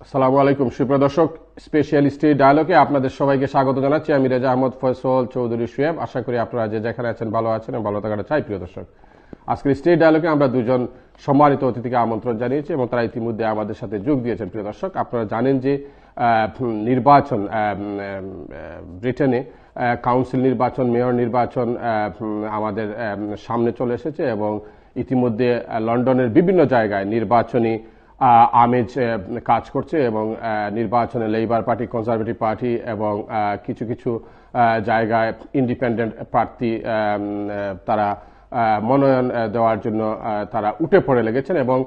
আসসালামু আলাইকুম সুপ্রিয় দর্শক, স্পেশাল স্টেজ ডায়ালগে আপনাদের সবাইকে স্বাগত জানাচ্ছি। আমি রেজা আহমদ ফয়সল চৌধুরী সুয়েব। আশা করি আপনারা যে যেখানে আছেন ভালো আছেন এবং ভালো থাকাটা চাই। প্রিয় দর্শক, আজকের স্টেজ ডায়ালগে আমরা দুজন সম্মানিত অতিথিকে আমন্ত্রণ জানিয়েছি এবং তারা ইতিমধ্যে আমাদের সাথে যোগ দিয়েছেন। প্রিয় দর্শক, আপনারা জানেন যে নির্বাচন ব্রিটেনে কাউন্সিল নির্বাচন, মেয়র নির্বাচন আমাদের সামনে চলে এসেছে এবং ইতিমধ্যে লন্ডনের বিভিন্ন জায়গায় নির্বাচনী আমেজ কাজ করছে এবং নির্বাচনে লেবার পার্টি, কনজারভেটিভ পার্টি এবং কিছু কিছু জায়গায় ইন্ডিপেন্ডেন্ট প্রার্থী তারা মনোনয়ন দেওয়ার জন্য তারা উঠে পড়ে লেগেছেন এবং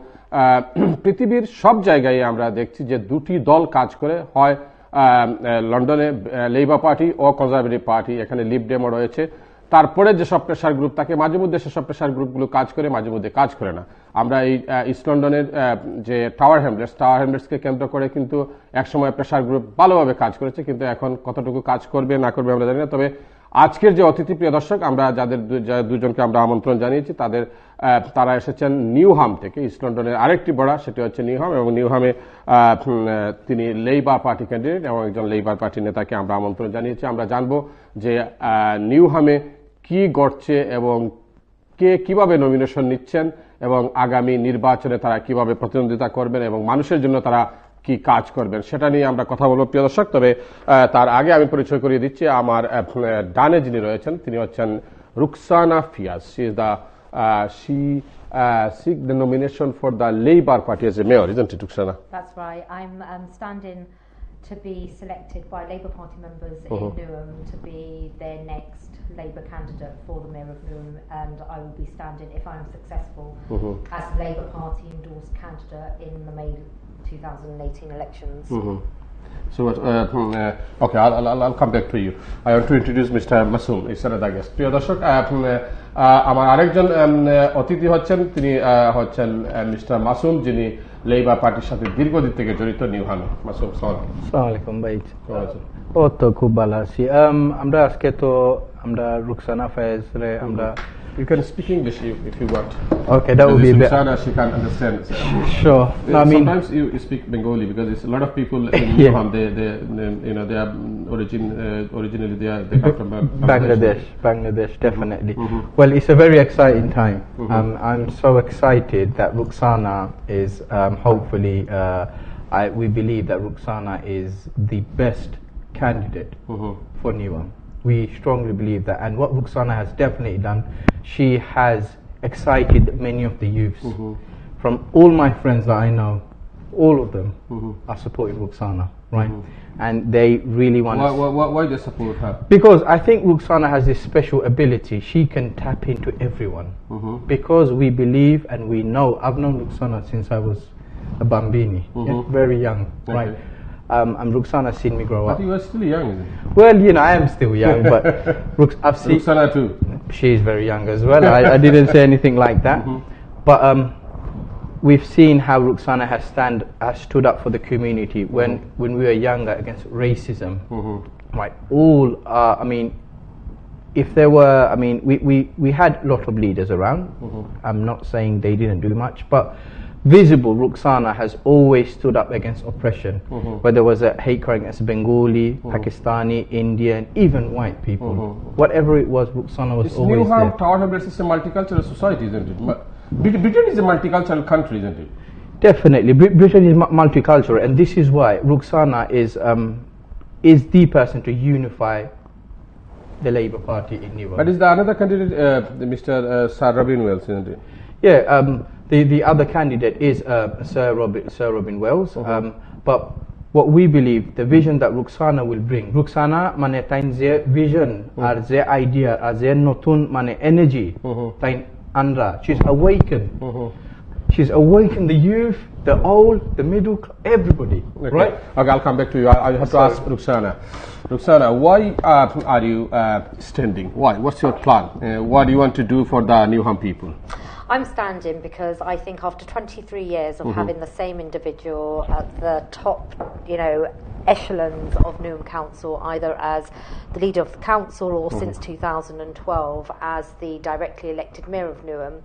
পৃথিবীর সব জায়গায় আমরা দেখছি যে দুটি দল কাজ করে, হয় লন্ডনে লেবার পার্টি ও কনজারভেটিভ পার্টি, এখানে লিব ডেমও রয়েছে। তারপরে যেসব প্রেশার গ্রুপ থাকে, মাঝে মধ্যে সেসব প্রেশার গ্রুপগুলো কাজ করে, মাঝে মধ্যে কাজ করে না। আমরা এই ইস্ট লন্ডনের যে টাওয়ার হ্যামলেটসকে কেন্দ্র করে কিন্তু একসময় প্রেশার গ্রুপ ভালোভাবে কাজ করেছে, কিন্তু এখন কতটুকু কাজ করবে না করবে আমরা জানি না। তবে আজকের যে অতিথি প্রিয় দর্শক, আমরা যাদের দুজনকে আমরা আমন্ত্রণ জানিয়েছি, তারা এসেছেন নিউহাম থেকে। ইস্ট লন্ডনের আরেকটি বড়া, সেটি হচ্ছে নিউহাম, এবং নিউহামে তিনি লেবার পার্টি ক্যান্ডিডেট এবং একজন লেবার পার্টি নেতাকে আমরা আমন্ত্রণ জানিয়েছি। আমরা জানবো যে নিউহামে কি ঘটছে এবং কে কিভাবে নমিনেশন নিচ্ছেন এবং আগামী নির্বাচনে তারা কিভাবে প্রতিদ্বন্দ্বিতা করবেন এবং মানুষের জন্য তারা কি কাজ করবেন সেটা নিয়ে আমরা কথা বলবো প্রিয় দর্শক। তবে তার আগে আমি পরিচয় করিয়ে দিচ্ছি, আমার ডানে যিনি রয়েছেন তিনি হচ্ছেন Rukhsana Fiaz. She seek the nomination for the Labour Party as a mayor, isn't it, Ruksana? That's right. I'm standing to be selected by Labour Party members in Newham to be their next Labour candidate for the Mayor of Newham, and I will be standing, if I'm successful, as Labour Party endorsed candidate in the May 2018 elections. So, okay, I'll come back to you. I want to introduce Mr. Masoom, is another guest. প্রিয় দর্শক, আমার আরেকজন অতিথি হচ্ছেন, তিনি হচ্ছেন mister Masum, যিনি labour পার্টির সাথে দীর্ঘদিন থেকে জড়িত নিউহামে। মাসুম, আসসালামু আলাইকুম ভাই। ও তো খুব ভালো আছি। আমরা আজকে তো আমরা রুকসানা ফয়েজ রে আমরা You can speak English if you want. Okay, that would be better. Ruksana, she can understand. Sure. No, I mean, sometimes you speak Bengali because it's a lot of people in Newham. They they are originally they come from Bangladesh, definitely. Well, it's a very exciting time. I'm so excited that Ruksana is hopefully. We believe that Ruksana is the best candidate for Newham. We strongly believe that, and what Ruksana has definitely done, she has excited many of the youths. From all my friends that I know, all of them are supporting Ruksana, right? And they really want. Why they support her? Because I think Ruksana has this special ability. She can tap into everyone. Because we believe and we know. I've known Ruksana since I was a bambini, very young, right? And Ruksana's seen me grow up. But you are still young, isn't it? Well, you know, I am still young, but I've seen Ruksana too. She's very young as well. I didn't say anything like that. But we've seen how Ruksana has stood up for the community when we were younger against racism. Right. I mean, if there were, I mean, we had a lot of leaders around. I'm not saying they didn't do much, but visible, Ruksana has always stood up against oppression, whether it was a hate crime against Bengali, Pakistani, Indian, even white people. Whatever it was, Ruksana was always Newham there. Tower Hamlets is a multicultural society, isn't it? Britain is a multicultural country, isn't it? Definitely, Britain is multicultural, and this is why Ruksana is the person to unify the Labour Party in Newham. But is the another candidate, Mr. Sir Robin Wells, isn't it? Yeah. The other candidate is Sir Robin Wells, but what we believe, the vision that Ruksana will bring, Ruksana mane tain ze vision ar ze idea ar ze notun mane energy tain andra. She's awakened the youth, the old, the middle, everybody. Okay. Right? Okay, I'll come back to you. I have to ask Ruksana. Ruksana, why are you standing? Why? What's your plan? What do you want to do for the Newham people? I'm standing because I think after 23 years of having the same individual at the top, echelons of Newham Council, either as the leader of the council or since 2012 as the directly elected mayor of Newham,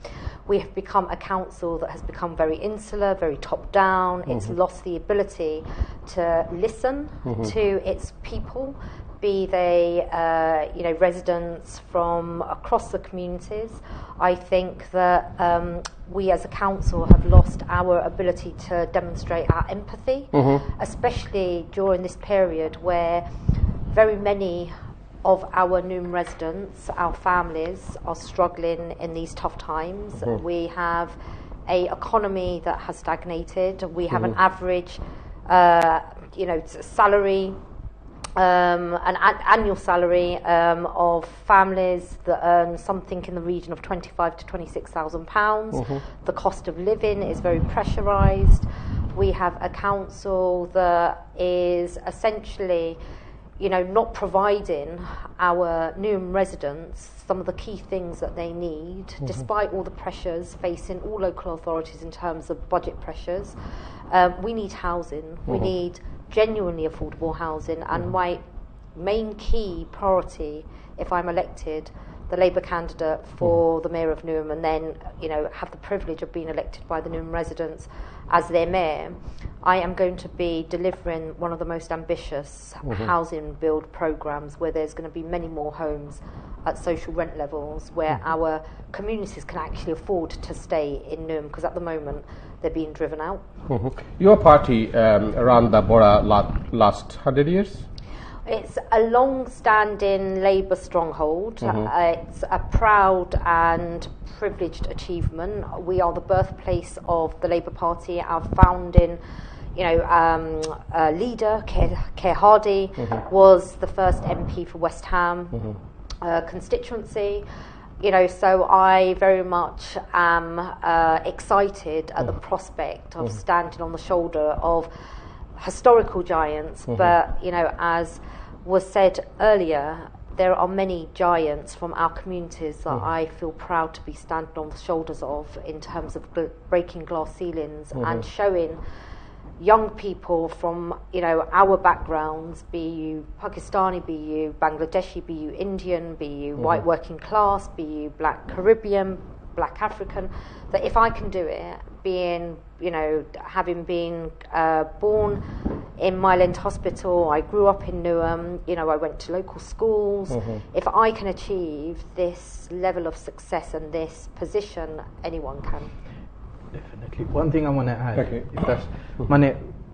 we have become a council that has become very insular, very top down. It's lost the ability to listen to its people, be they residents from across the communities. I think that we as a council have lost our ability to demonstrate our empathy, especially during this period where very many of our Newham residents, our families, are struggling in these tough times. We have a economy that has stagnated. We have an average salary, an annual salary of families that earn something in the region of £25,000 to £26,000. The cost of living is very pressurised. We have a council that is essentially not providing our Newham residents some of the key things that they need, despite all the pressures facing all local authorities in terms of budget pressures. We need housing. We need genuinely affordable housing, and my main key priority, if I'm elected, the Labour candidate for the Mayor of Newham, and then have the privilege of being elected by the Newham residents as their mayor, I am going to be delivering one of the most ambitious housing build programmes where there's going to be many more homes at social rent levels where our communities can actually afford to stay in Newham, because at the moment they're being driven out. Your party ran the borough last 100 years? It's a long-standing Labour stronghold. It's a proud and privileged achievement. We are the birthplace of the Labour Party. Our founding leader, Keir Hardie, was the first MP for West Ham constituency. So I very much am excited at the prospect of standing on the shoulder of historical giants, but as was said earlier, there are many giants from our communities that I feel proud to be standing on the shoulders of in terms of breaking glass ceilings and showing young people from our backgrounds, be you Pakistani, be you Bangladeshi, be you Indian, be you white working class, be you Black Caribbean, Black African, that if I can do it, having been born in Mile End Hospital, I grew up in Newham, I went to local schools. If I can achieve this level of success and this position, anyone can. Definitely. One thing I want to add, if that's,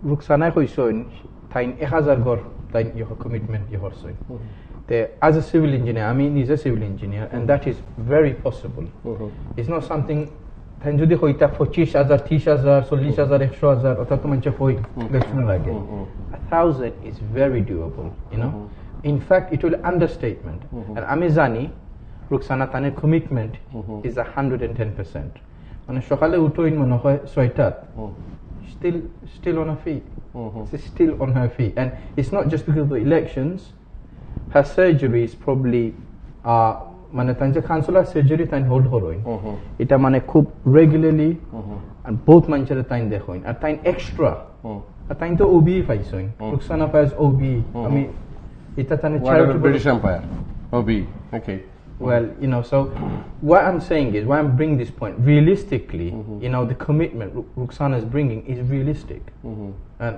Ruxana koisoin, tain 1000 gor tain your commitment your soin. As a civil engineer, he's a civil engineer, and that is very possible. It's not something. Tain jodi hoita 25,000, 30,000, 40,000, 100,000, ota to manche hoi lechno lage. 1,000 is very doable, In fact, it will understatement. And Amizani, Ruxana taner commitment is 110%. Mane sokale utoin mone hoy 6tat. Still on her feet. She's still on her feet, and it's not just because of the elections. Her surgery is probably মানে তাই যে councillor surgery তাই hold হরোইন এটা মানে খুব regularly আর বহুত মানুষের তাই দেখোইন আর তাই এক্সট্রা আর তাই তো ওবি পাইছোইন রুকসানা পাইস ওবি আমি এটা তাই charitable British empire OBE okay. Well, so what I'm saying is, why I'm bringing this point, realistically, the commitment Ruxana is bringing is realistic. And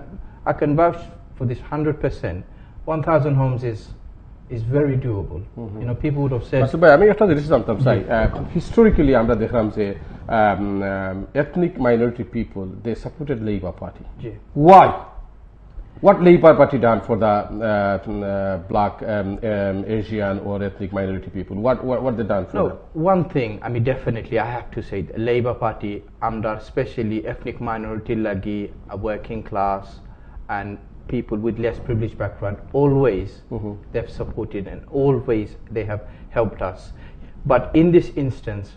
I can vouch for this 100%. 1,000 homes is very doable. People would have said... আমি একটা জিনিস জানতাম চাই, historically আমরা দেখলাম যে ethnic minority people, they supported Labour Party. Why? What Labour Party done for the black, Asian or ethnic minority people? What they done for them? One thing, definitely I have to say, the Labour Party, under especially ethnic minority lagi, a working class, and people with less privileged background, always they've supported and always they have helped us. But in this instance,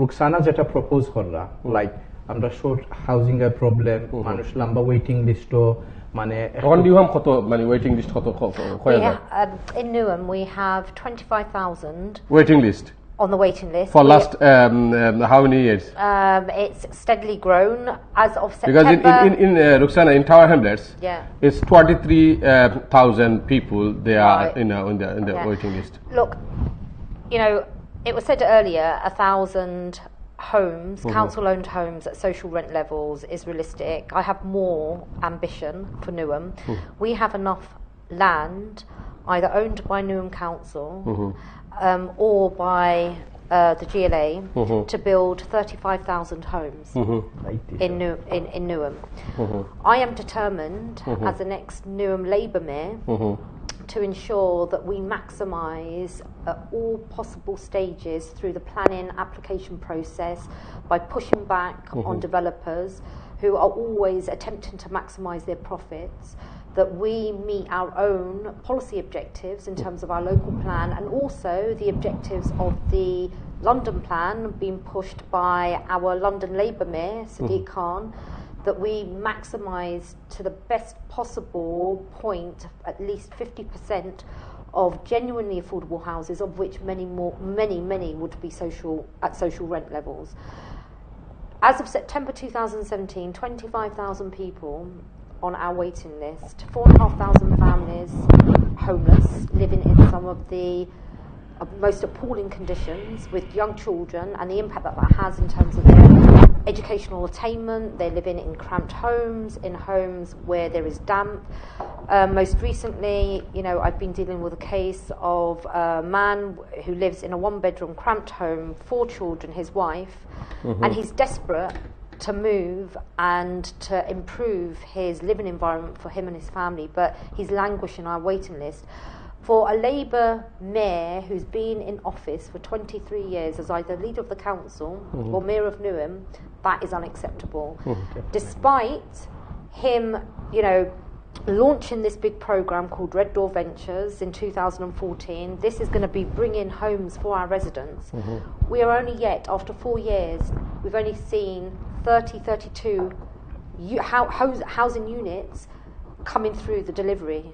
Ruxana jeta propose korla, like আমরা short housing এর problem, মানুষ লম্বা waiting list মানে এখন Newham কত মানে waiting list কত কয় যায়? In Newham we have 25,000 waiting list on the waiting list. For last how many years? It's steadily grown as of Because September. in Rukhsana, in Tower Hamlets, Yeah. it's 23,000 people. They are Right. in the Yeah. waiting list. Look, you know, it was said earlier, 1,000 homes, council-owned homes at social rent levels is realistic. I have more ambition for Newham. We have enough land, either owned by Newham Council or by the GLA, to build 35,000 homes in Newham. I am determined, as the next Newham Labour Mayor, to ensure that we maximise at all possible stages through the planning application process by pushing back on developers who are always attempting to maximise their profits, that we meet our own policy objectives in terms of our local plan and also the objectives of the London plan being pushed by our London Labour Mayor, Sadiq Khan, that we maximise to the best possible point at least 50% of genuinely affordable houses, of which many would be at social rent levels. As of September 2017, 25,000 people on our waiting list, 4,500 families homeless, living in some of the most appalling conditions with young children, and the impact that has in terms of their educational attainment. They're living in cramped homes, in homes where there is damp. Most recently, you know, I've been dealing with a case of a man who lives in a one-bedroom cramped home, 4 children, his wife, and he's desperate to move and to improve his living environment for him and his family, but he's languishing on our waiting list. For a Labour mayor who's been in office for 23 years as either leader of the council or mayor of Newham, that is unacceptable. Despite him, you know, launching this big programme called Red Door Ventures in 2014, this is going to be bringing homes for our residents. We are only yet, after 4 years, we've only seen 32 housing units coming through the delivery.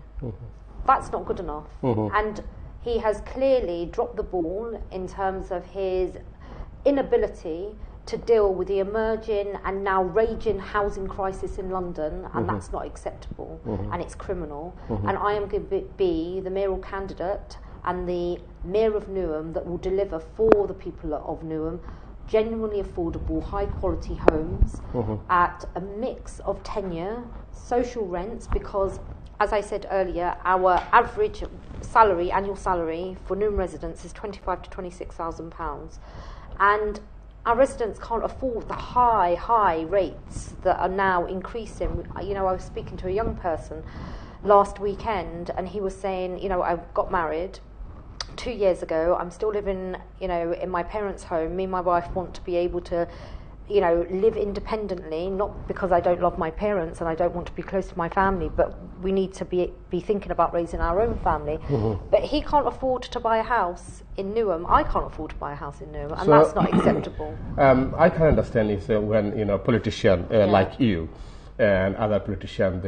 That's not good enough. And he has clearly dropped the ball in terms of his inability to deal with the emerging and now raging housing crisis in London, and that's not acceptable, and it's criminal. And I am going to be the mayoral candidate and the mayor of Newham that will deliver for the people of Newham genuinely affordable, high quality homes at a mix of tenure, social rents, because as I said earlier, our average salary, annual salary for Newham residents is £25,000 to £26,000, and our residents can't afford the high rates that are now increasing. You know, I was speaking to a young person last weekend, and he was saying, you know, I got married 2 years ago. I'm still living, you know, in my parents' home. Me and my wife want to be able to, you know, live independently, not because I don't love my parents and I don't want to be close to my family, but we need to be thinking about raising our own family. But he can't afford to buy a house in Newham. I can't afford to buy a house in Newham, and that's not acceptable. I can understand is when, you know, politicians like you and other politicians,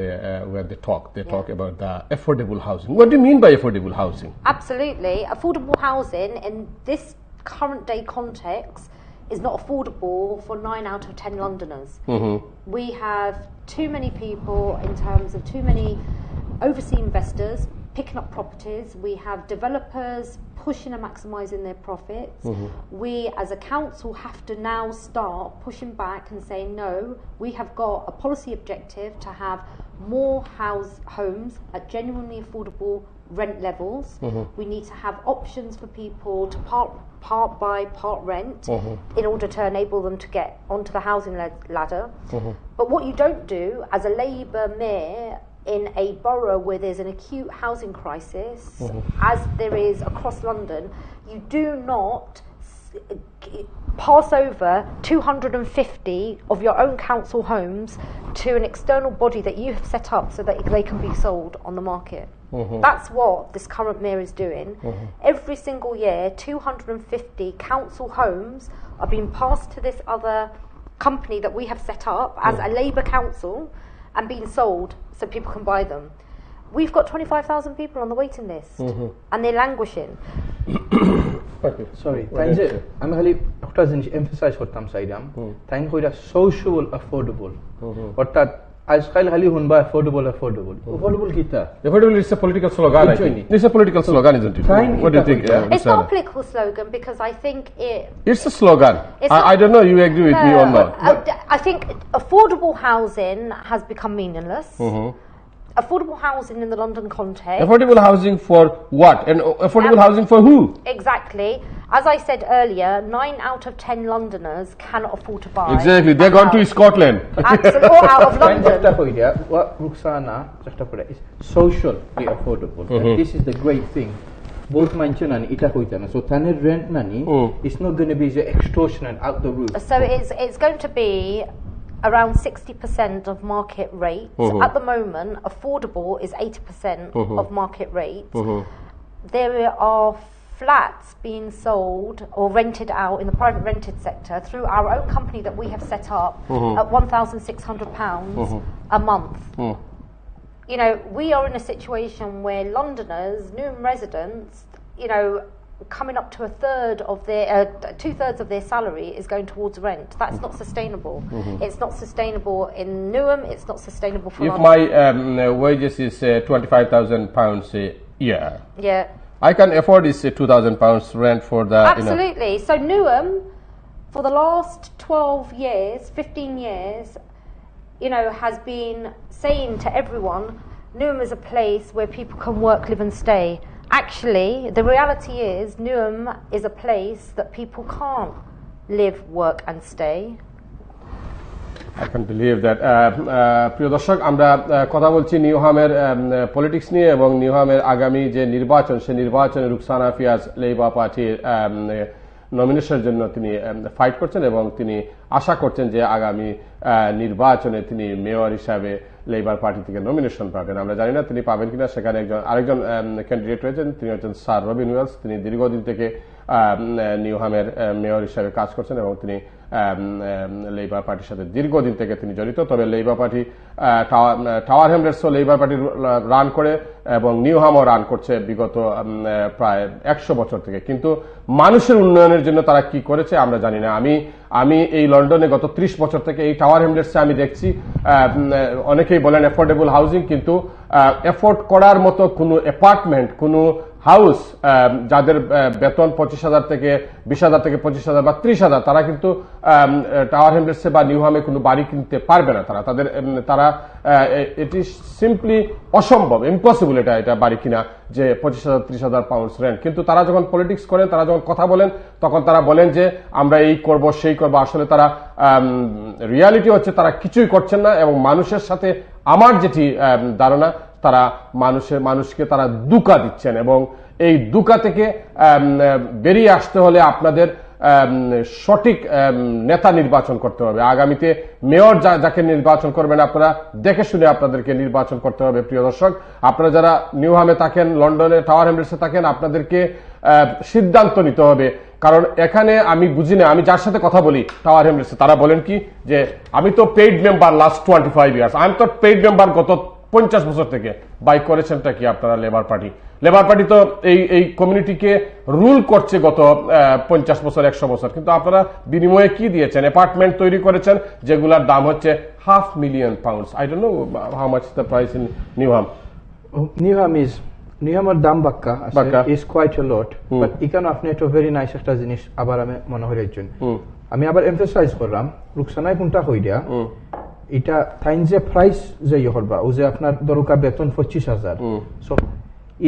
when they talk about the affordable housing. What do you mean by affordable housing? Absolutely. Affordable housing in this current day context is not affordable for 9 out of 10 Londoners. We have too many people in terms of too many overseas investors picking up properties. We have developers pushing and maximising their profits. We as a council have to now start pushing back and saying, no, we have got a policy objective to have more homes at genuinely affordable rent levels. We need to have options for people to part buy, part rent in order to enable them to get onto the housing ladder. But what you don't do as a Labour mayor in a borough where there's an acute housing crisis, as there is across London, you do not pass over 250 of your own council homes to an external body that you have set up so that they can be sold on the market. That's what this current mayor is doing. Every single year, 250 council homes are being passed to this other company that we have set up as a Labour council and being sold so people can buy them. We've got 25,000 people on the waiting list and they're languishing. Sorry তাই যে আমি খালি একটা জিনিস emphasise করতাম চাইলাম তাই কইরা সোশ্যাল অ্যাফোর্ডেবল অর্থাৎ আজকাল খালি শুনবা অ্যাফোর্ডেবল কিতা Affordable is a political slogan, I think. It's a political slogan, isn't it? Fine. What do you think? It's not a political slogan because I think It's a slogan. It's I don't know you agree with me or not. I think affordable housing has become meaningless. Affordable housing in the London context. Affordable housing for what? And affordable housing for who? Exactly. As I said earlier, 9 out of 10 Londoners cannot afford to buy. Exactly. They're a gone to house. Scotland. Absolutely, or out of একটা London. কইরা what Ruxana just করে is socially affordable. And this is the great thing. Both mention and ita কইতা না so তানের rent nani it's not going to be the extortionate out the roof. So it's going to be around 60% of market rates. At the moment, affordable is 80% of market rates. There are flats being sold or rented out in the private rented sector through our own company that we have set up at £1,600 a month. You know, we are in a situation where Londoners, Newham residents, you know, coming up to a third of their, 2/3 of their salary is going towards rent. That's not sustainable. It's not sustainable in Newham. It's not sustainable for If London. my wages is £25,000 a year, Yeah. I can afford this £2,000 rent for the. Absolutely. So Newham, for the last 12 years, 15 years, you know, has been saying to everyone, Newham is a place where people can work, live and stay. Actually, the reality is Newham is a place that people can't live, work and stay. I can believe that. প্রিয় দর্শক, আমরা কথা বলছি নিউহামের politics নিয়ে এবং নিউহামের আগামী যে নির্বাচন, সেই নির্বাচনে রুকসানা ফিয়াজ লেবার পার্টির নমিনেশনের জন্য তিনি ফাইট করছেন এবং তিনি আশা করছেন যে আগামী নির্বাচনে তিনি মেয়র হিসাবে লেবার পার্টি থেকে নমিনেশন পাবেন। আমরা জানি না তিনি পাবেন কিনা। সেখানে আরেকজন ক্যান্ডিডেট রয়েছেন, তিনি হচ্ছেন স্যার রবিন ওয়েলস। তিনি দীর্ঘদিন থেকে নিউহামের মেয়র হিসাবে কাজ করছেন এবং তিনি লেবার পার্টির সাথে দীর্ঘদিন থেকে তিনি জড়িত। তবে লেবার পার্টি টাওয়ার হ্যামলেটসও লেবার পার্টি রান করে এবং নিউহামও রান করছে বিগত প্রায় 100 বছর থেকে। কিন্তু মানুষের উন্নয়নের জন্য তারা কি করেছে আমরা জানি না। আমি এই লন্ডনে গত 30 বছর থেকে এই টাওয়ার হ্যামলেটসে আমি দেখছি অনেকেই বলেন অ্যাফোর্ডেবল হাউজিং, কিন্তু এফোর্ড করার মতো কোনো অ্যাপার্টমেন্ট, কোনো হাউস যাদের বেতন 25,000 থেকে 20,000 থেকে 25,000 বা 30,000, তারা কিন্তু টাওয়ার হ্যামলেটসে বা নিউহামে কোনো বাড়ি কিনতে পারবে না। তারা এটি সিম্পলি অসম্ভব, ইম্পসিবল এটা বাড়ি কিনা, যে 25,000 30,000 পাউন্ডস রেন্ট। কিন্তু তারা যখন পলিটিক্স করেন, তারা যখন কথা বলেন, তখন তারা বলেন যে আমরা এই করব সেই করব। আসলে তারা রিয়ালিটি হচ্ছে তারা কিছুই করছেন না এবং মানুষের সাথে আমার যেটি ধারণা, তারা মানুষকে তারা দুকা দিচ্ছেন এবং এই দুকা থেকে বেরিয়ে আসতে হলে আপনাদের সঠিক নেতা নির্বাচন করতে হবে। আগামীতে মেয়র যাকে নির্বাচন করবেন আপনারা দেখে শুনে আপনাদেরকে নির্বাচন করতে হবে। প্রিয় দর্শক, আপনারা যারা নিউহামে থাকেন, লন্ডনে টাওয়ার হ্যামলেটসে থাকেন, আপনাদেরকে সিদ্ধান্ত নিতে হবে। কারণ এখানে আমি বুঝি না, আমি যার সাথে কথা বলি টাওয়ার হ্যামলেটসে, তারা বলেন কি যে আমি তো পেইড মেম্বার লাস্ট 25 ইয়ার্স, আমি তো পেইড মেম্বার গত 50 বছর থেকে। বাই করেছেনটা কি আপনারা? লেবার পার্টি তো এই কমিউনিটিকে রুল করছে গত 50 বছর 100 বছর। কিন্তু আপনারা বিনিময়ে কি দিয়েছেন? অ্যাপার্টমেন্ট তৈরি করেছেন যেগুলোর দাম হচ্ছে £500,000। I don't know how much the price in Newham. নিউহামের দাম বাক্কা is quite a lot, but এখানে আপনি একটা ভেরি নাইস একটা জিনিস আবার আমি মনে হয় একজন আমি আবার এমফাসাইজ করলাম রুকসানাই কোনটা হইয়া এটা তাইন যে প্রাইস যে করবা ও যে আপনার দরকার বেতন 25,000, সো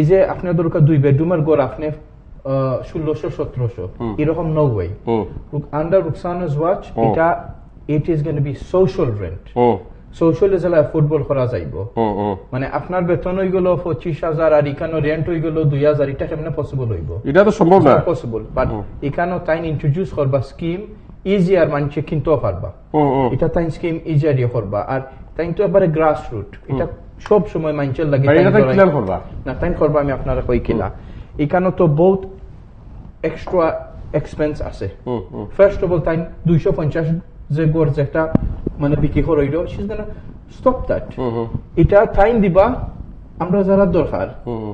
এই যে আপনার দরকার 2 বেডরুমের ঘর আপনি 1600-1700 এরকম no way. Under Ruksana's watch এটা it is going to be social rent. Social as affordable করা যাইব, মানে আপনার বেতন হই গেল 25,000 আর এখানে রেন্ট হই গেল 2,000, এটা কেমনে পসিবল হইব? এটা তো সম্ভব না। পসিবল, বাট এখানে তাইন ইন্ট্রোডিউস করবা স্কিম ইজিয়ার মানুষে কিনতেও পারবা। এটা তাইন স্কিম ইজিয়ার করবা আর তাইন তো এবারে গ্রাস রুট, এটা সব সময় মানুষের লাগে না তাইন করবা। আমি আপনারা কই কিলা এখানে তো বহুত এক্সট্রা এক্সপেন্স আছে। ফার্স্ট অফ অল তাইন 250 যে গড় যেটা মানে বিক্রি করইলো, she is gonna stop that. এটা টাইম দিবা আমরা যারা দরকার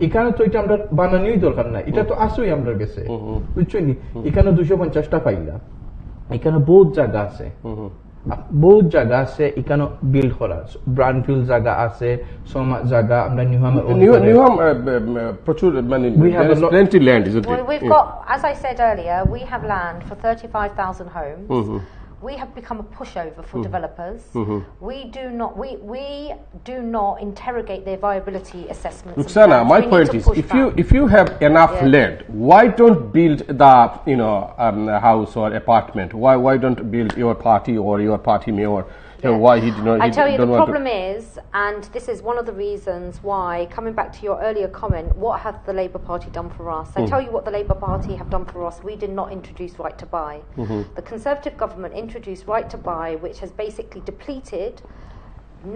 এখানে তো এটা আমরা বানানোই দরকার না, এটা তো আসুই আমরা গেছে, বুঝছো নি? এখানে 250টা পাইলা, এখানে বহুত জায়গা আছে, বহুত জায়গা আছে এখানে বিল্ড করা, ব্রাউনফিল্ড জায়গা আছে, সমাজ জায়গা আমরা নিউহামের নিউহাম প্রচুর মানে there is plenty land, isn't it? Well, we've got, as I said earlier, we have land for 35,000 homes. We have become a pushover for developers. We do not interrogate their viability assessments. Roxana, my point is, if you have enough land, why don't build the house or apartment? Why don't build your party or your party mayor? Why he did not? I tell you, the problem is, and this is one of the reasons why, coming back to your earlier comment, what has the Labour Party done for us? I tell you what the Labour Party have done for us. We did not introduce right to buy. The Conservative government introduced right to buy, which has basically depleted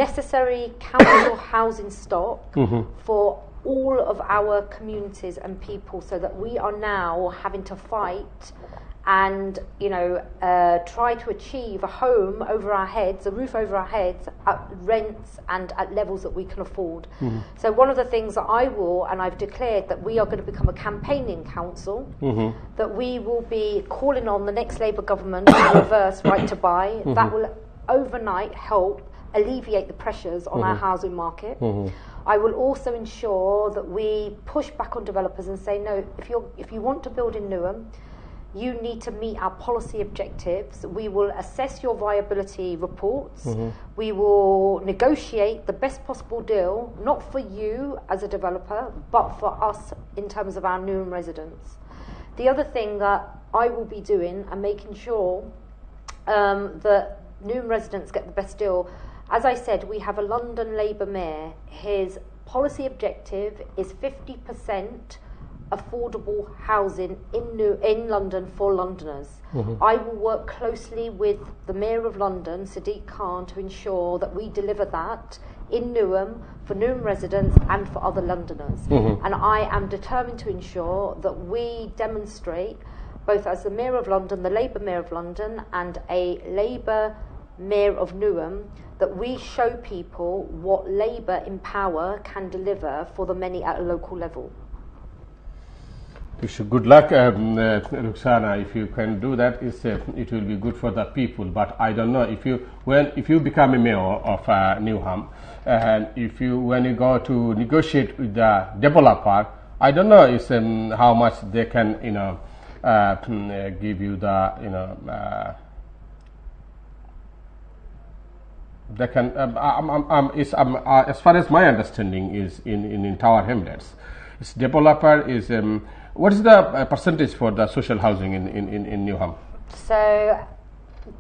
necessary council housing stock for all of our communities and people, so that we are now having to fight and try to achieve a home over our heads, a roof over our heads, at rents and at levels that we can afford. So one of the things that I will, and I've declared that we are going to become a campaigning council, that we will be calling on the next Labour government to reverse right to buy. That will overnight help alleviate the pressures on our housing market. I will also ensure that we push back on developers and say, no, if you want to build in Newham, you need to meet our policy objectives. We will assess your viability reports. We will negotiate the best possible deal, not for you as a developer, but for us in terms of our Newham residents. The other thing that I will be doing and making sure that Newham residents get the best deal. As I said, we have a London Labour mayor. His policy objective is 50% affordable housing in London for Londoners. I will work closely with the Mayor of London, Sadiq Khan, to ensure that we deliver that in Newham for Newham residents and for other Londoners. And I am determined to ensure that we demonstrate, both as the Mayor of London, the Labour Mayor of London, and a Labour Mayor of Newham, that we show people what Labour in power can deliver for the many at a local level. Good luck, Roxana. If you can do that, it will be good for the people. But I don't know if you become a mayor of Newham, and when you go to negotiate with the developer, I don't know how much they can give you the they can. As far as my understanding is in Tower Hamlets, this developer is. What is the percentage for the social housing in Newham? So,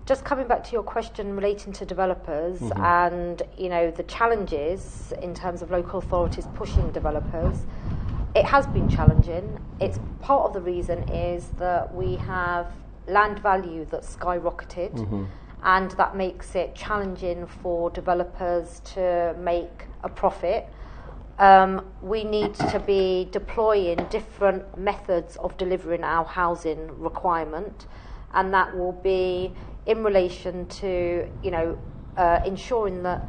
just coming back to your question relating to developers and the challenges in terms of local authorities pushing developers, it has been challenging. It's part of the reason is that we have land value that's skyrocketed, and that makes it challenging for developers to make a profit. We need to be deploying different methods of delivering our housing requirement, and that will be in relation to ensuring that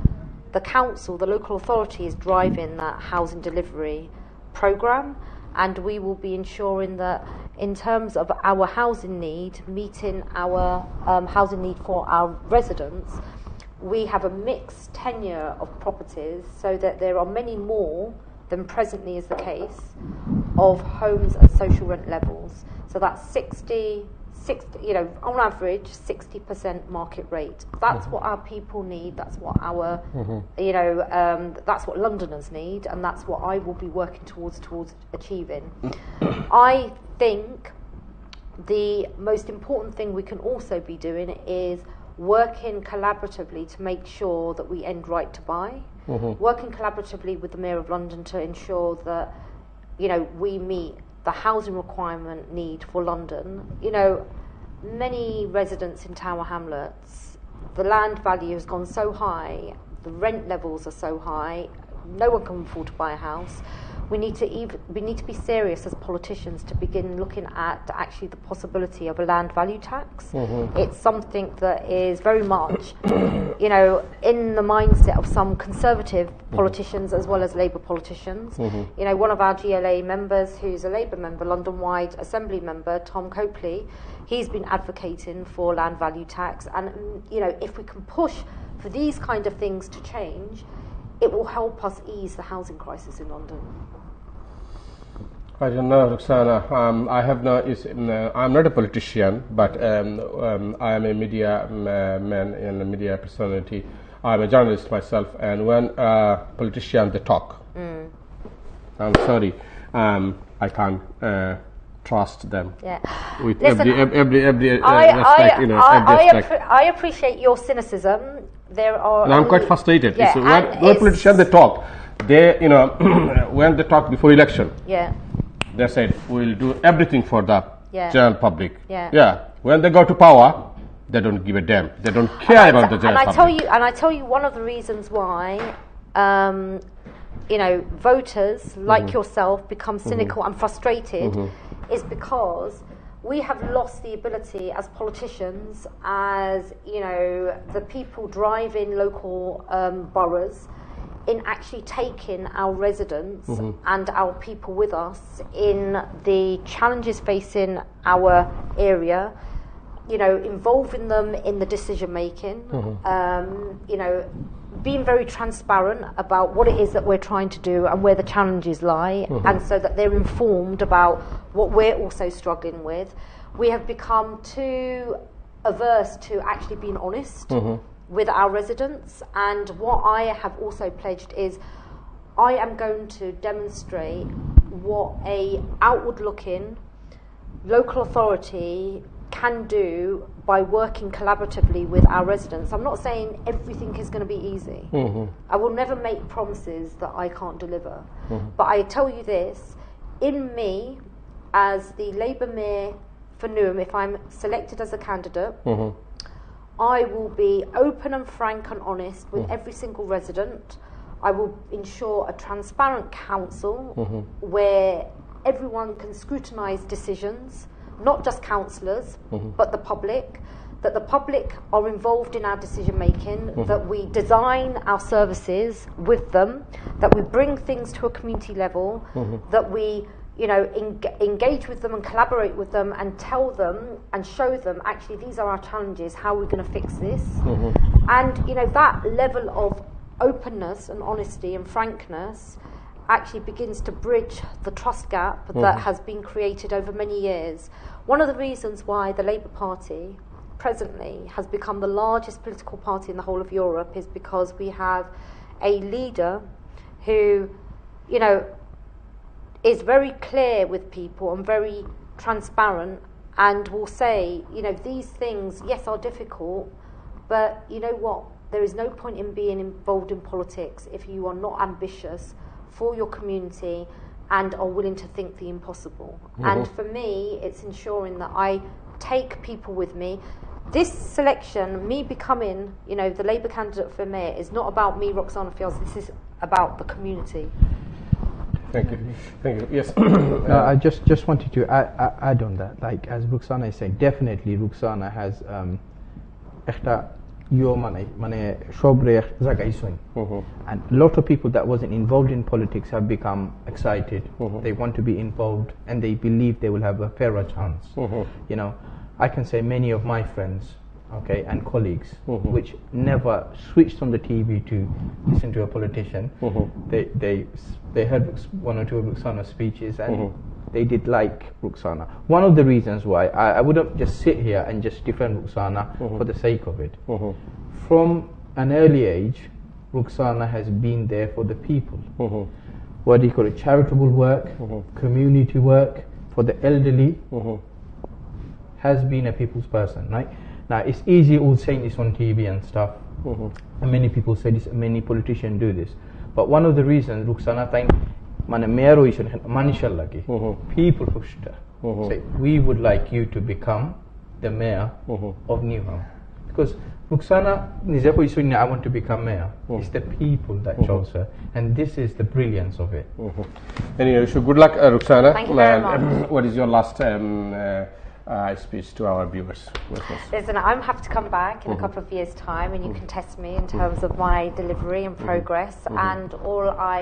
the council, the local authority, is driving that housing delivery programme, and we will be ensuring that in terms of our housing need, meeting our housing need for our residents, we have a mixed tenure of properties, so that there are many more than presently is the case of homes at social rent levels. So that's 60, on average 60% market rate. That's what our people need. That's what our that's what Londoners need, and that's what I will be working towards achieving. I think the most important thing we can also be doing is working collaboratively to make sure that we end right to buy, working collaboratively with the Mayor of London to ensure that we meet the housing requirement need for London. Many residents in Tower Hamlets, the land value has gone so high, the rent levels are so high, no one can afford to buy a house. we need to be serious as politicians to begin looking at actually the possibility of a land value tax. It's something that is very much, you know, in the mindset of some conservative politicians as well as Labour politicians. You know, one of our GLA members, who's a Labour member, London-wide Assembly member, Tom Copley, he's been advocating for land value tax, and you know, if we can push for these kind of things to change, it will help us ease the housing crisis in London. I don't know, Roxana. I have no. I'm not a politician, but I am a media man and a media personality. I'm a journalist myself, and when politicians they talk, I'm sorry, I can't trust them. Yeah. With Listen, every respect, you know, every respect. I appreciate your cynicism. There are. And I'm quite frustrated. Yeah, When politicians they talk, they, you know, when they talk before election, Yeah. they said we'll do everything for the general public. Yeah. When they go to power, they don't give a damn. They don't care about the general public. And I tell you, one of the reasons why, you know, voters like yourself become cynical and frustrated is because we have lost the ability as politicians, as, you know, the people driving local boroughs, in actually taking our residents and our people with us in the challenges facing our area, you know, involving them in the decision making, you know, being very transparent about what it is that we're trying to do and where the challenges lie, and so that they're informed about what we're also struggling with. We have become too averse to actually being honest with our residents, and what I have also pledged is I am going to demonstrate what a outward looking local authority can do by working collaboratively with our residents. I'm not saying everything is going to be easy. I will never make promises that I can't deliver. But I tell you this, in me, as the Labour Mayor for Newham, if I'm selected as a candidate, I will be open and frank and honest with every single resident. I will ensure a transparent council where everyone can scrutinise decisions, not just councillors, but the public, that the public are involved in our decision making, that we design our services with them, that we bring things to a community level, that we, you know, engage with them and collaborate with them and tell them and show them, actually, these are our challenges, how are we going to fix this? And, you know, that level of openness and honesty and frankness actually begins to bridge the trust gap that has been created over many years. One of the reasons why the Labour Party presently has become the largest political party in the whole of Europe is because we have a leader who, you know, is very clear with people and very transparent, and will say, you know, these things, yes, are difficult, but you know what? There is no point in being involved in politics if you are not ambitious for your community and are willing to think the impossible. And for me, it's ensuring that I take people with me. This selection, me becoming, you know, the Labour candidate for mayor, is not about me, Roxana Fields. This is about the community. Thank you. Thank you. Yes. I just wanted to add on that. Like, as Ruxana is saying, definitely Ruxana has and a lot of people that wasn't involved in politics have become excited. They want to be involved, and they believe they will have a fairer chance. You know, I can say many of my friends, okay, and colleagues, which never switched on the TV to listen to a politician. They heard one or two of Ruxana's speeches, and they did like Ruxana. One of the reasons why I wouldn't just sit here and just defend Ruxana for the sake of it. From an early age, Ruxana has been there for the people. What do you call it? Charitable work, community work for the elderly. Has been a people's person, right? Now, it's easy all saying this on TV and stuff, and many people say this, many politicians do this. But one of the reasons Ruxana think people pushed her, say, we would like you to become the mayor of Newham. Because Ruxana নিজে কইছেন I want to become mayor. It's the people that chose her, and this is the brilliance of it. Anyway, so good luck, Ruxana. Thank you very much. What is your last speech to our viewers? Listen, I'm happy to come back in a couple of years' time and you can test me in terms of my delivery and progress. And all I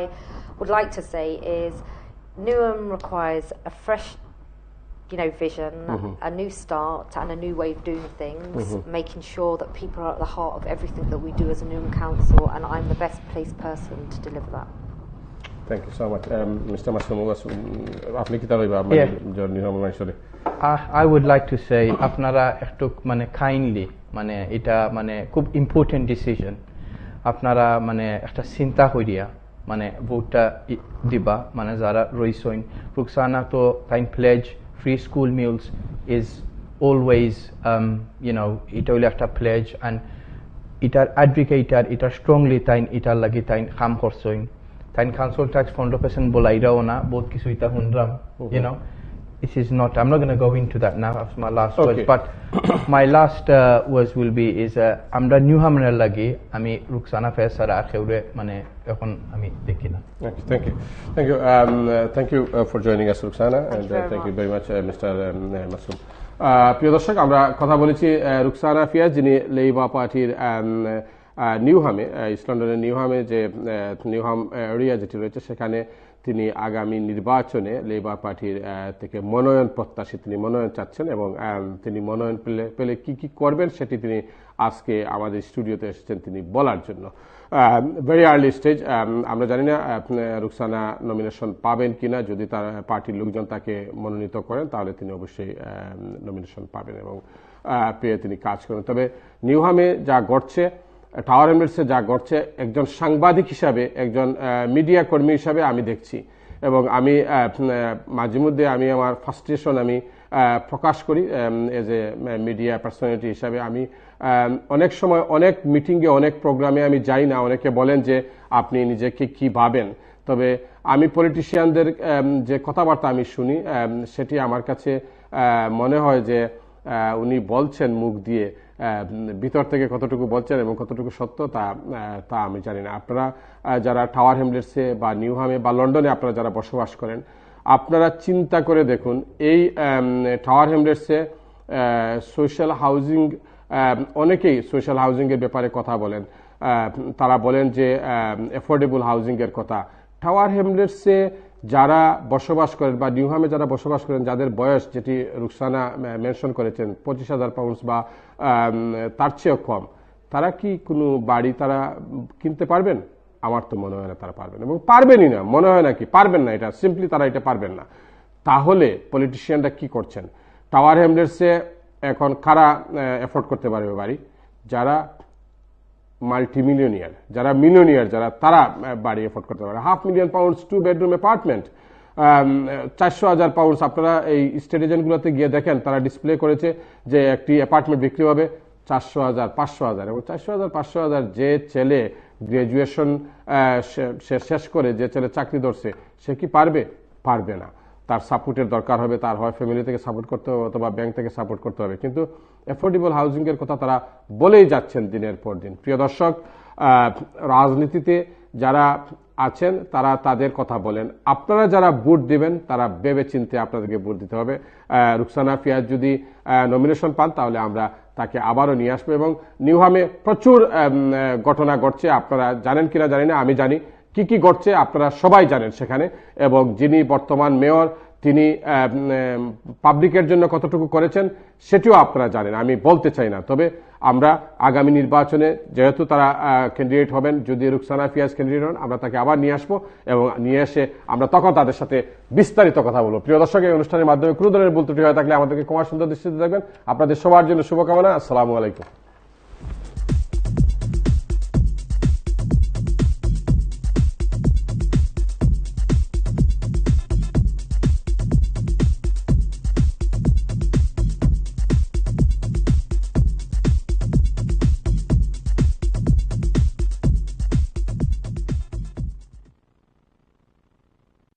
would like to say is Newham requires a fresh vision, a new start and a new way of doing things, making sure that people are at the heart of everything that we do as a Newham Council, and I'm the best placed person to deliver that. Thank you so much. Mr. Masumullah, আপনি কি তাহলে I would like to say আপনারা একটু মানে kindly মানে এটা মানে খুব ইম্পর্টেন্ট ডিসিশন আপনারা মানে একটা চিন্তা করিয়া মানে ভোটটা দিবা মানে যারা রইছেন রুকসানা তো তাইন pledge free school meals is always এটা হইলে একটা প্লেজ অ্যান্ড এটার অ্যাডভোকেটার এটা স্ট্রংলি তাইন এটার লাগি তাইন কাম করছেন তাইন কাউন্সিল ট্যাক্স 15% বলাইরাও না বহুত কিছু এটা শুনলাম This is not. I'm not going to go into that now. That's my last words. But my last words will be is আমরা নিউহামের লাগি আমি রুকসানা ফেসার আখেউরে মানে এখন আমি দেখি না Thank you for joining us, Ruxana, and thank you very much, Mr. Masoom. প্রিয় দর্শক, আমরা কথা বলেছি রুকসানা ফিয়াজ, যিনি লেবার পার্টির নিউহামে, ইস্ট লন্ডনের নিউহামে যে নিউহাম এরিয়া যেটি রয়েছে সেখানে তিনি আগামী নির্বাচনে লেবার পার্টির থেকে মনোনয়ন প্রত্যাশী, তিনি মনোনয়ন চাচ্ছেন এবং তিনি মনোনয়ন পেলে কি কি করবেন সেটি তিনি আজকে আমাদের স্টুডিওতে এসেছেন তিনি বলার জন্য। ভেরি আর্লি স্টেজ, আমরা জানি না রুকসানা নমিনেশন পাবেন কিনা। যদি তার পার্টির লোকজন তাকে মনোনীত করেন তাহলে তিনি অবশ্যই নমিনেশন পাবেন এবং পেয়ে তিনি কাজ করেন। তবে নিউহামে যা ঘটছে, টাওয়ার হ্যামলেটসে যা ঘটছে, একজন সাংবাদিক হিসাবে, একজন মিডিয়া কর্মী হিসাবে আমি দেখছি এবং আমি মাঝে মধ্যে আমি আমার ফ্রাস্ট্রেশন আমি প্রকাশ করি এজ এ মিডিয়া পার্সোনালিটি হিসাবে। আমি অনেক সময় অনেক মিটিংয়ে অনেক প্রোগ্রামে আমি যাই না, অনেকে বলেন যে আপনি নিজেকে কি ভাবেন, তবে আমি পলিটিশিয়ানদের যে কথাবার্তা আমি শুনি সেটি আমার কাছে মনে হয় যে উনি বলছেন মুখ দিয়ে, ভিতর থেকে কতটুকু বলছেন এবং কতটুকু সত্য তা আমি জানি না। আপনারা যারা টাওয়ার হ্যামলেটসে বা নিউহামে বা লন্ডনে আপনারা যারা বসবাস করেন, আপনারা চিন্তা করে দেখুন এই টাওয়ার হ্যামলেটসে সোশ্যাল হাউজিং, অনেকেই সোশ্যাল হাউজিংয়ের ব্যাপারে কথা বলেন, তারা বলেন যে অ্যাফোর্ডেবল হাউজিংয়ের কথা। টাওয়ার হ্যামলেটসে যারা বসবাস করেন বা নিউহামে যারা বসবাস করেন, যাদের বয়স যেটি রুকসানা মেনশন করেছেন 25,000 পাউন্ড বা তার চেয়েও কম, তারা কি কোনো বাড়ি তারা কিনতে পারবেন? আমার তো মনে হয় না তারা পারবেন এবং পারবেনই না, মনে হয় না কি পারবেন না, এটা সিম্পলি তারা এটা পারবেন না। তাহলে পলিটিশিয়ানরা কি করছেন? টাওয়ার হ্যামলেটসে এখন কারা এফোর্ড করতে পারবে বাড়ি? যারা মাল্টিমিলিয়নিয়ার, যারা মিলিয়নিয়ার, যারা তারা বাড়ি এফোর্ড করতে পারে। £500,000 2 বেডরুম অ্যাপার্টমেন্ট, 400,000 পাউন্ড। আপনারা এই স্টেট এজেন্টগুলোতে গিয়ে দেখেন তারা ডিসপ্লে করেছে যে একটি অ্যাপার্টমেন্ট বিক্রি হবে 400,000 500,000 এবং 400,000 500,000 যে ছেলে গ্রাজুয়েশন সে শেষ করে যে ছেলে চাকরি ধরছে সে কি পারবে? পারবে না। তার সাপোর্টের দরকার হবে, তার হয় ফ্যামিলি থেকে সাপোর্ট করতে হবে অথবা ব্যাংক থেকে সাপোর্ট করতে হবে। কিন্তু অ্যাফোর্ডেবল হাউজিংয়ের কথা তারা বলেই যাচ্ছেন দিনের পর দিন। প্রিয় দর্শক, রাজনীতিতে যারা আছেন তারা তাদের কথা বলেন, আপনারা যারা ভোট দিবেন তারা ভেবে চিন্তে আপনাদেরকে ভোট দিতে হবে। রুকসানা ফিয়াজ যদি নমিনেশন পান তাহলে আমরা তাকে আবারও নিয়ে আসবো এবং নিউহামে প্রচুর ঘটনা ঘটছে, আপনারা জানেন কিনা জানি না, আমি জানি কি কি ঘটছে, আপনারা সবাই জানেন সেখানে। এবং যিনি বর্তমান মেয়র তিনি পাবলিকের জন্য কতটুকু করেছেন সেটিও আপনারা জানেন, আমি বলতে চাই না। তবে আমরা আগামী নির্বাচনে যেহেতু তারা ক্যান্ডিডেট হবেন, যদি রুকসানা ফিয়াজ ক্যান্ডিডেট হন আমরা তাকে আবার নিয়ে আসবো এবং নিয়ে এসে আমরা তখন তাদের সাথে বিস্তারিত কথা বলবো। প্রিয় দর্শক, এই অনুষ্ঠানের মাধ্যমে কোনো ধরনের ভুল ত্রুটি হয়ে থাকলে আমাদেরকে ক্ষমা সুন্দর দৃষ্টিতে দেখবেন। আপনাদের সবার জন্য শুভকামনা। আসসালামু আলাইকুম।